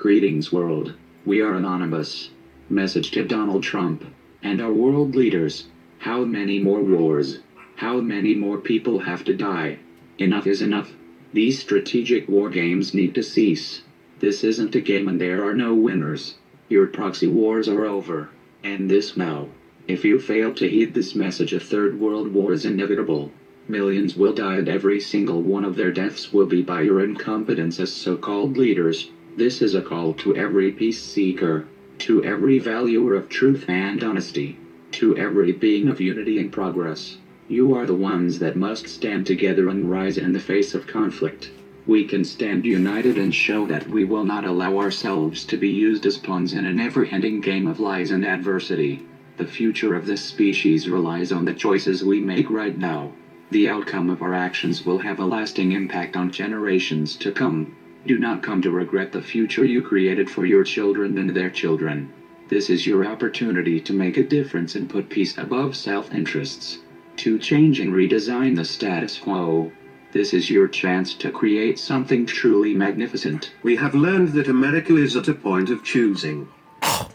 Greetings world, we are Anonymous. Message to Donald Trump and our world leaders. How many more wars? How many more people have to die? Enough is enough. These strategic war games need to cease. This isn't a game and there are no winners. Your proxy wars are over. End this now. If you fail to heed this message, a third world war is inevitable. Millions will die and every single one of their deaths will be by your incompetence as so-called leaders. This is a call to every peace seeker, to every valuer of truth and honesty, to every being of unity and progress. You are the ones that must stand together and rise in the face of conflict. We can stand united and show that we will not allow ourselves to be used as pawns in a never-ending game of lies and adversity. The future of this species relies on the choices we make right now. The outcome of our actions will have a lasting impact on generations to come. Do not come to regret the future you created for your children and their children. This is your opportunity to make a difference and put peace above self-interests. To change and redesign the status quo. This is your chance to create something truly magnificent. We have learned that America is at a point of choosing.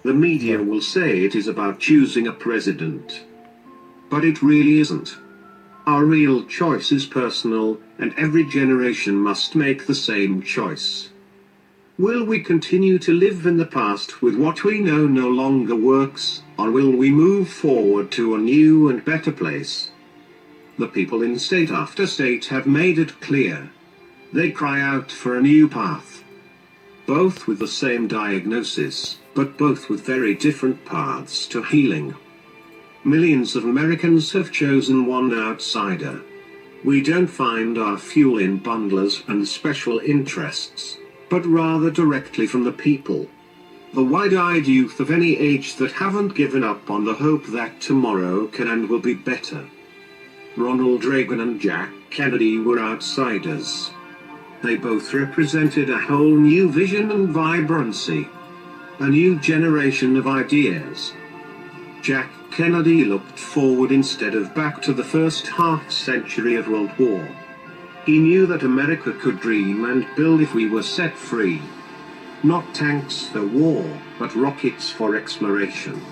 The media will say it is about choosing a president. But it really isn't. Our real choice is personal, and every generation must make the same choice. Will we continue to live in the past with what we know no longer works, or will we move forward to a new and better place? The people in state after state have made it clear. They cry out for a new path. Both with the same diagnosis, but both with very different paths to healing. Millions of Americans have chosen one outsider. We don't find our fuel in bundlers and special interests, but rather directly from the people. The wide-eyed youth of any age that haven't given up on the hope that tomorrow can and will be better. Ronald Reagan and Jack Kennedy were outsiders. They both represented a whole new vision and vibrancy. A new generation of ideas. Jack Kennedy looked forward instead of back to the first half-century of World War. He knew that America could dream and build if we were set free. Not tanks for war, but rockets for exploration.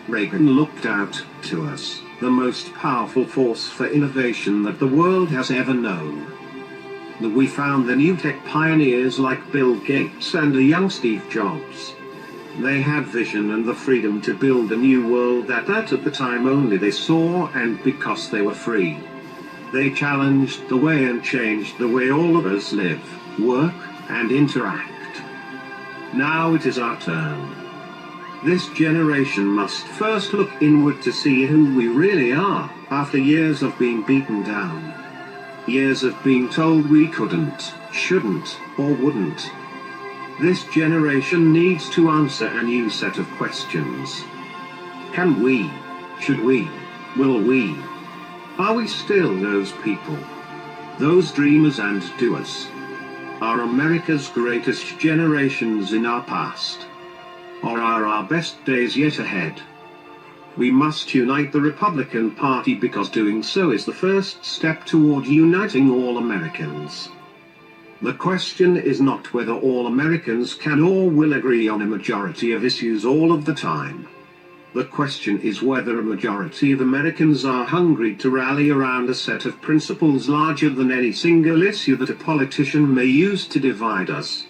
Reagan looked out to us, the most powerful force for innovation that the world has ever known. We found the new tech pioneers like Bill Gates and a young Steve Jobs. They had vision and the freedom to build a new world that at the time only they saw, and because they were free. They challenged the way and changed the way all of us live, work, and interact. Now it is our turn. This generation must first look inward to see who we really are, after years of being beaten down. Years of being told we couldn't, shouldn't, or wouldn't. This generation needs to answer a new set of questions. Can we? Should we? Will we? Are we still those people? Those dreamers and doers? Are America's greatest generations in our past? Or are our best days yet ahead? We must unite the Republican Party because doing so is the first step toward uniting all Americans. The question is not whether all Americans can or will agree on a majority of issues all of the time. The question is whether a majority of Americans are hungry to rally around a set of principles larger than any single issue that a politician may use to divide us.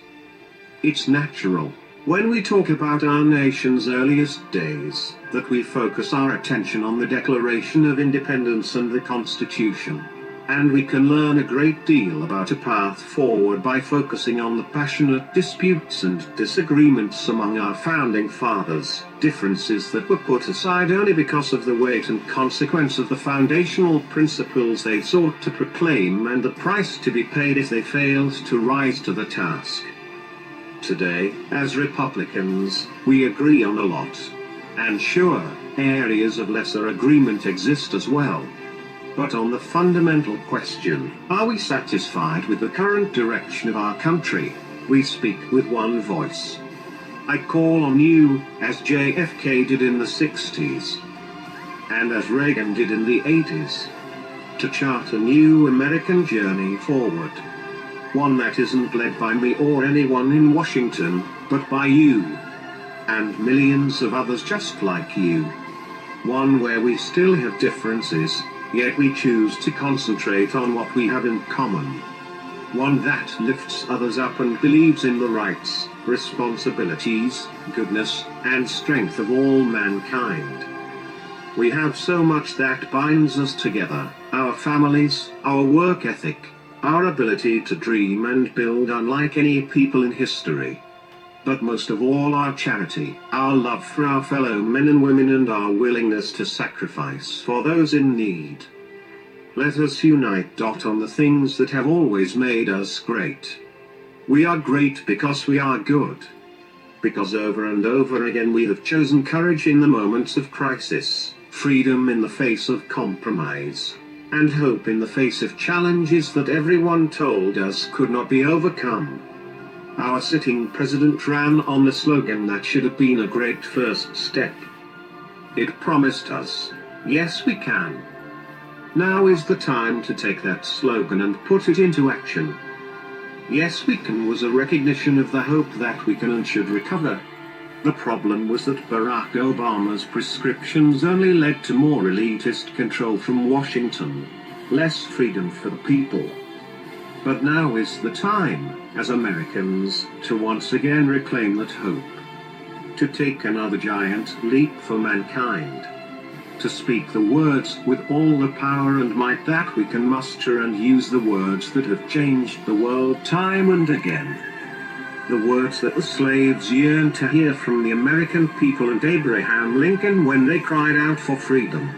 It's natural, when we talk about our nation's earliest days, that we focus our attention on the Declaration of Independence and the Constitution. And we can learn a great deal about a path forward by focusing on the passionate disputes and disagreements among our founding fathers, differences that were put aside only because of the weight and consequence of the foundational principles they sought to proclaim and the price to be paid if they failed to rise to the task. Today, as Republicans, we agree on a lot. And sure, areas of lesser agreement exist as well. But on the fundamental question, are we satisfied with the current direction of our country? We speak with one voice. I call on you, as JFK did in the 60s, and as Reagan did in the 80s, to chart a new American journey forward. One that isn't led by me or anyone in Washington, but by you. And millions of others just like you. One where we still have differences, yet we choose to concentrate on what we have in common. One that lifts others up and believes in the rights, responsibilities, goodness, and strength of all mankind. We have so much that binds us together, our families, our work ethic, our ability to dream and build unlike any people in history. But most of all, our charity, our love for our fellow men and women, and our willingness to sacrifice for those in need. Let us unite on the things that have always made us great. We are great because we are good. Because over and over again we have chosen courage in the moments of crisis, freedom in the face of compromise, and hope in the face of challenges that everyone told us could not be overcome. Our sitting president ran on the slogan that should have been a great first step. It promised us, yes we can. Now is the time to take that slogan and put it into action. Yes we can was a recognition of the hope that we can and should recover. The problem was that Barack Obama's prescriptions only led to more elitist control from Washington, less freedom for the people. But now is the time, as Americans, to once again reclaim that hope. To take another giant leap for mankind. To speak the words with all the power and might that we can muster, and use the words that have changed the world time and again. The words that the slaves yearned to hear from the American people and Abraham Lincoln when they cried out for freedom.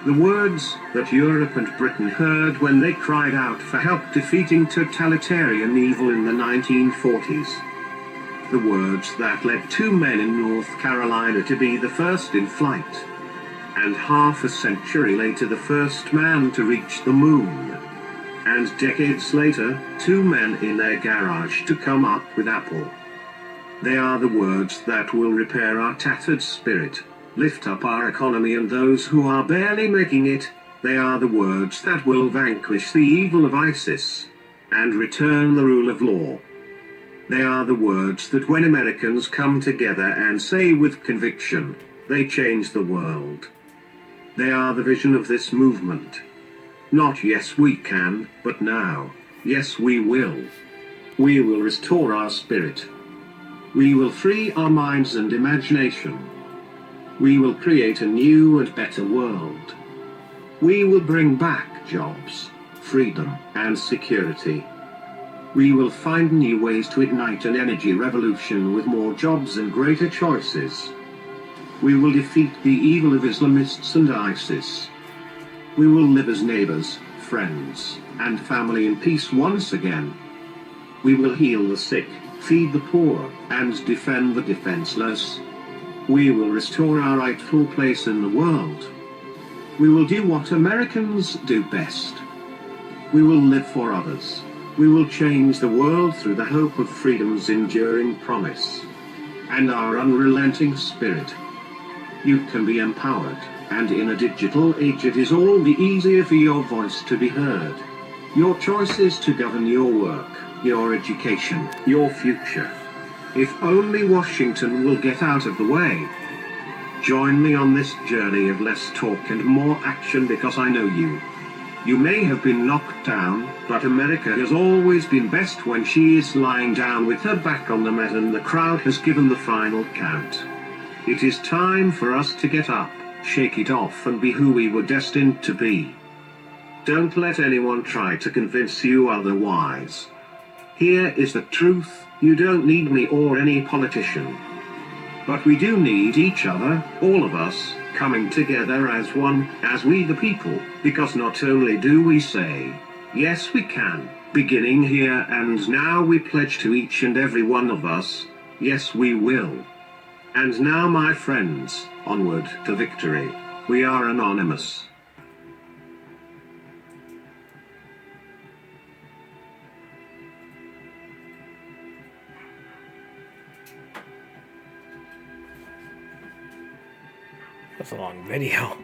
The words that Europe and Britain heard when they cried out for help defeating totalitarian evil in the 1940s. The words that led two men in North Carolina to be the first in flight, and half a century later the first man to reach the moon, and decades later, two men in their garage to come up with Apple. They are the words that will repair our tattered spirit, lift up our economy and those who are barely making it. They are the words that will vanquish the evil of ISIS, and return the rule of law. They are the words that when Americans come together and say with conviction, they change the world. They are the vision of this movement. Not yes we can, but now, yes we will. We will restore our spirit. We will free our minds and imagination. We will create a new and better world. We will bring back jobs, freedom, and security. We will find new ways to ignite an energy revolution with more jobs and greater choices. We will defeat the evil of Islamists and ISIS. We will live as neighbors, friends, and family in peace once again. We will heal the sick, feed the poor, and defend the defenseless. We will restore our rightful place in the world. We will do what Americans do best. We will live for others. We will change the world through the hope of freedom's enduring promise and our unrelenting spirit. You can be empowered, and in a digital age it is all the easier for your voice to be heard. Your choice is to govern your work, your education, your future. If only Washington will get out of the way. Join me on this journey of less talk and more action, because I know you. You may have been knocked down, but America has always been best when she is lying down with her back on the mat and the crowd has given the final count. It is time for us to get up, shake it off, and be who we were destined to be. Don't let anyone try to convince you otherwise. Here is the truth. You don't need me or any politician. But we do need each other, all of us, coming together as one, as we the people, because not only do we say, yes we can, beginning here and now, we pledge to each and every one of us, yes we will. And now, my friends, onward to victory. We are anonymous. That's a long video.